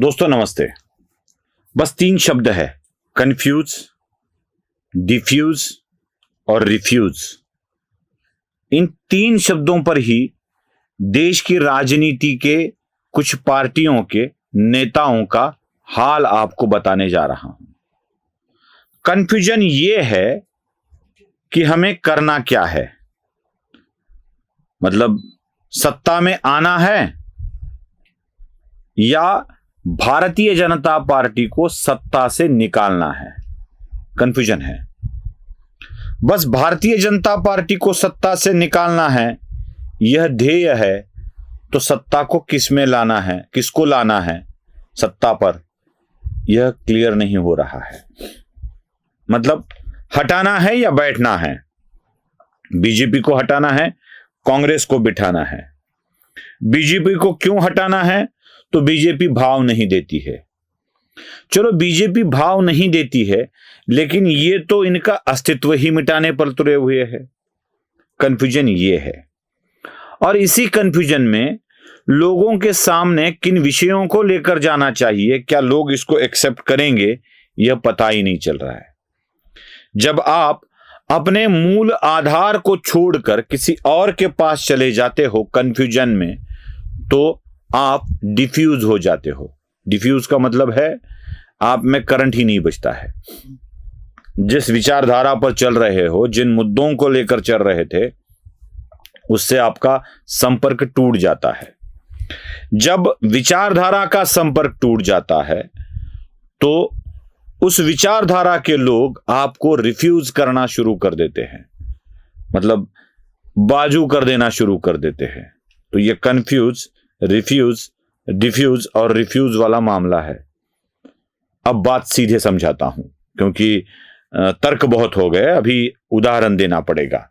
दोस्तों नमस्ते। बस 3 शब्द है, कंफ्यूज, डिफ्यूज और रिफ्यूज। इन 3 शब्दों पर ही देश की राजनीति के कुछ पार्टियों के नेताओं का हाल आपको बताने जा रहा हूं। कंफ्यूजन ये है कि हमें करना क्या है, मतलब सत्ता में आना है या भारतीय जनता पार्टी को सत्ता से निकालना है। कंफ्यूजन है। बस भारतीय जनता पार्टी को सत्ता से निकालना है, यह ध्येय है, तो सत्ता को किस में लाना है, किसको लाना है सत्ता पर, यह क्लियर नहीं हो रहा है। मतलब हटाना है या बैठना है। बीजेपी को हटाना है, कांग्रेस को बिठाना है। बीजेपी को क्यों हटाना है? तो बीजेपी भाव नहीं देती है। चलो बीजेपी भाव नहीं देती है, लेकिन ये तो इनका अस्तित्व ही मिटाने पर तुले हुए हैं। कंफ्यूजन ये है। और इसी कंफ्यूजन में लोगों के सामने किन विषयों को लेकर जाना चाहिए, क्या लोग इसको एक्सेप्ट करेंगे, यह पता ही नहीं चल रहा है। जब आप अपने मूल आधार को छोड़कर किसी और के पास चले जाते हो कंफ्यूजन में, तो आप डिफ्यूज हो जाते हो। डिफ्यूज का मतलब है आप में करंट ही नहीं बचता है। जिस विचारधारा पर चल रहे हो, जिन मुद्दों को लेकर चल रहे थे, उससे आपका संपर्क टूट जाता है। जब विचारधारा का संपर्क टूट जाता है तो उस विचारधारा के लोग आपको रिफ्यूज करना शुरू कर देते हैं, मतलब बाजू कर देना शुरू कर देते हैं। तो ये कंफ्यूज, रिफ्यूज, डिफ्यूज और रिफ्यूज वाला मामला है। अब बात सीधे समझाता हूं, क्योंकि तर्क बहुत हो गए, अभी उदाहरण देना पड़ेगा।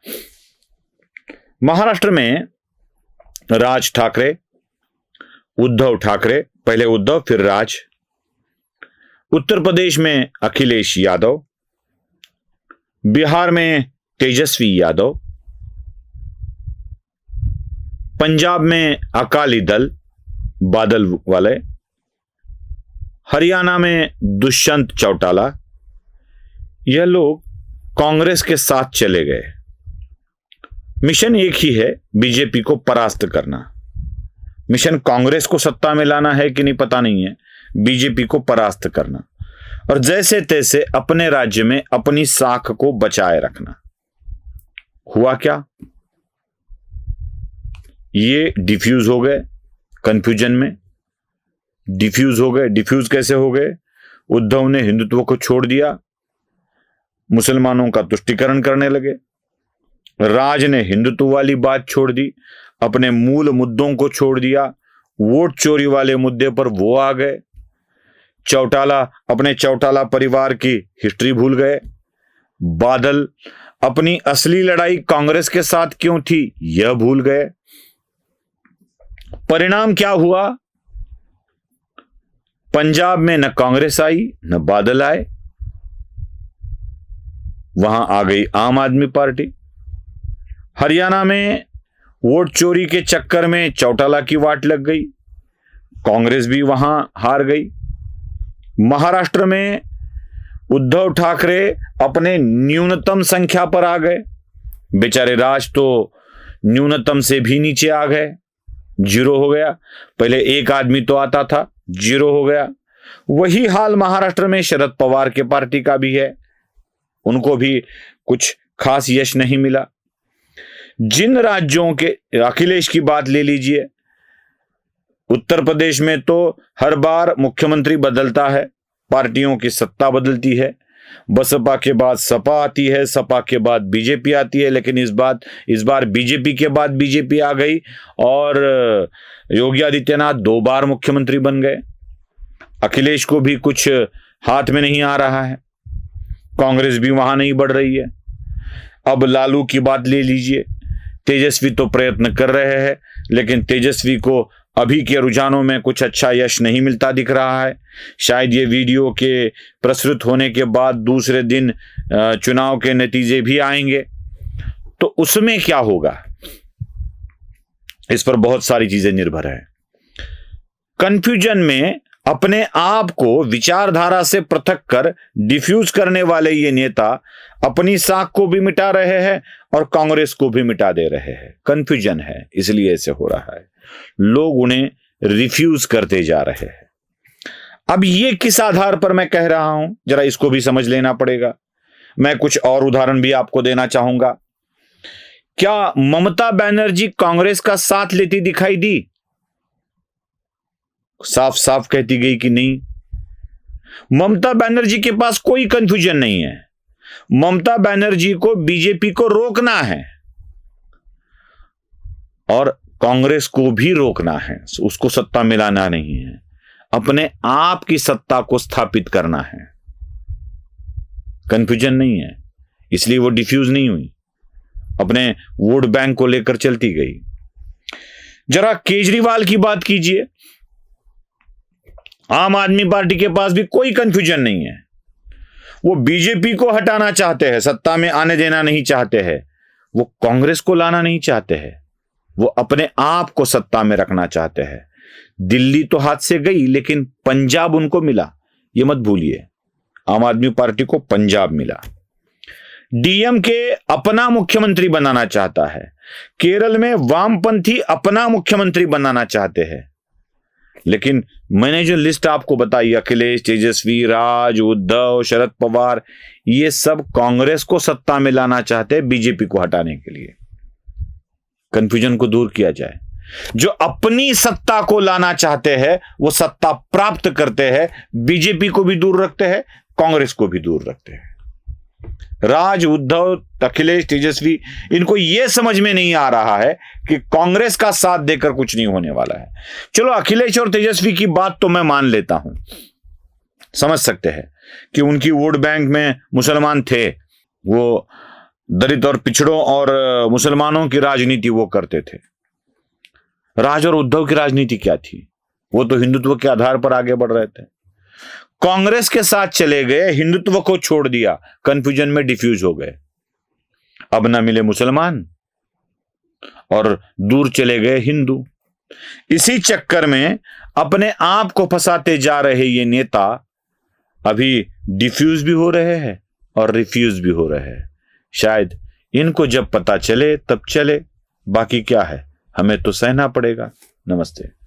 महाराष्ट्र में राज ठाकरे, उद्धव ठाकरे, पहले उद्धव फिर राज। उत्तर प्रदेश में अखिलेश यादव, बिहार में तेजस्वी यादव, पंजाब में अकाली दल बादल वाले, हरियाणा में दुष्यंत चौटाला। यह लोग कांग्रेस के साथ चले गए। मिशन एक ही है, बीजेपी को परास्त करना। मिशन कांग्रेस को सत्ता में लाना है कि नहीं पता नहीं है, बीजेपी को परास्त करना और जैसे तैसे अपने राज्य में अपनी साख को बचाए रखना। हुआ क्या? ये डिफ्यूज हो गए कंफ्यूजन में, डिफ्यूज हो गए। डिफ्यूज कैसे हो गए? उद्धव ने हिंदुत्व को छोड़ दिया, मुसलमानों का तुष्टीकरण करने लगे। राज ने हिंदुत्व वाली बात छोड़ दी, अपने मूल मुद्दों को छोड़ दिया, वोट चोरी वाले मुद्दे पर वो आ गए। चौटाला अपने चौटाला परिवार की हिस्ट्री भूल गए। बादल अपनी असली लड़ाई कांग्रेस के साथ क्यों थी, यह भूल गए। परिणाम क्या हुआ? पंजाब में न कांग्रेस आई न बादल आए, वहां आ गई आम आदमी पार्टी। हरियाणा में वोट चोरी के चक्कर में चौटाला की वाट लग गई, कांग्रेस भी वहां हार गई। महाराष्ट्र में उद्धव ठाकरे अपने न्यूनतम संख्या पर आ गए, बेचारे राज तो न्यूनतम से भी नीचे आ गए, 0 हो गया। पहले एक आदमी तो आता था, 0 हो गया। वही हाल महाराष्ट्र में शरद पवार के पार्टी का भी है, उनको भी कुछ खास यश नहीं मिला। जिन राज्यों के, अखिलेश की बात ले लीजिए, उत्तर प्रदेश में तो हर बार मुख्यमंत्री बदलता है, पार्टियों की सत्ता बदलती है। बसपा के बाद सपा आती है, सपा के बाद बीजेपी आती है, लेकिन इस बार बीजेपी के बाद बीजेपी आ गई और योगी आदित्यनाथ 2 बार मुख्यमंत्री बन गए। अखिलेश को भी कुछ हाथ में नहीं आ रहा है, कांग्रेस भी वहां नहीं बढ़ रही है। अब लालू की बात ले लीजिए, तेजस्वी तो प्रयत्न कर रहे हैं, लेकिन तेजस्वी को अभी के रुझानों में कुछ अच्छा यश नहीं मिलता दिख रहा है। शायद ये वीडियो के प्रसुत होने के बाद दूसरे दिन चुनाव के नतीजे भी आएंगे, तो उसमें क्या होगा, इस पर बहुत सारी चीजें निर्भर है। कंफ्यूजन में अपने आप को विचारधारा से पृथक कर डिफ्यूज करने वाले ये नेता अपनी साख को भी मिटा रहे हैं और कांग्रेस को भी मिटा दे रहे हैं। कंफ्यूजन है, इसलिए ऐसे हो रहा है। लोग उन्हें रिफ्यूज करते जा रहे हैं। अब ये किस आधार पर मैं कह रहा हूं, जरा इसको भी समझ लेना पड़ेगा। मैं कुछ और उदाहरण भी आपको देना चाहूंगा। क्या ममता बनर्जी कांग्रेस का साथ लेती दिखाई दी? साफ साफ कहती गई कि नहीं। ममता बनर्जी के पास कोई कंफ्यूजन नहीं है। ममता बनर्जी को बीजेपी को रोकना है और कांग्रेस को भी रोकना है। उसको सत्ता मिलाना नहीं है, अपने आप की सत्ता को स्थापित करना है। कंफ्यूजन नहीं है, इसलिए वो डिफ्यूज नहीं हुई, अपने वोट बैंक को लेकर चलती गई। जरा केजरीवाल की बात कीजिए। आम आदमी पार्टी के पास भी कोई कंफ्यूजन नहीं है। वो बीजेपी को हटाना चाहते हैं, सत्ता में आने देना नहीं चाहते हैं। वो कांग्रेस को लाना नहीं चाहते हैं, वो अपने आप को सत्ता में रखना चाहते हैं। दिल्ली तो हाथ से गई, लेकिन पंजाब उनको मिला, ये मत भूलिए। आम आदमी पार्टी को पंजाब मिला। डीएमके अपना मुख्यमंत्री बनाना चाहता है। केरल में वामपंथी अपना मुख्यमंत्री बनाना चाहते हैं। लेकिन मैंने जो लिस्ट आपको बताई, अखिलेश, तेजस्वी, राज, उद्धव, शरद पवार, ये सब कांग्रेस को सत्ता में लाना चाहते हैं बीजेपी को हटाने के लिए। कंफ्यूजन को दूर किया जाए। जो अपनी सत्ता को लाना चाहते हैं वो सत्ता प्राप्त करते हैं, बीजेपी को भी दूर रखते हैं, कांग्रेस को भी दूर रखते हैं। राज, उद्धव, अखिलेश, तेजस्वी, इनको यह समझ में नहीं आ रहा है कि कांग्रेस का साथ देकर कुछ नहीं होने वाला है। चलो, अखिलेश और तेजस्वी की बात तो मैं मान लेता हूं, समझ सकते हैं कि उनकी वोट बैंक में मुसलमान थे, वो दलित और पिछड़ों और मुसलमानों की राजनीति वो करते थे। राज और उद्धव की राजनीति क्या थी? वो तो हिंदुत्व के आधार पर आगे बढ़ रहे थे। कांग्रेस के साथ चले गए, हिंदुत्व को छोड़ दिया, कंफ्यूजन में डिफ्यूज हो गए। अब ना मिले मुसलमान और दूर चले गए हिंदू। इसी चक्कर में अपने आप को फंसाते जा रहे ये नेता अभी डिफ्यूज भी हो रहे हैं और रिफ्यूज भी हो रहे हैं। शायद इनको जब पता चले तब चले, बाकी क्या है, हमें तो सहना पड़ेगा। नमस्ते।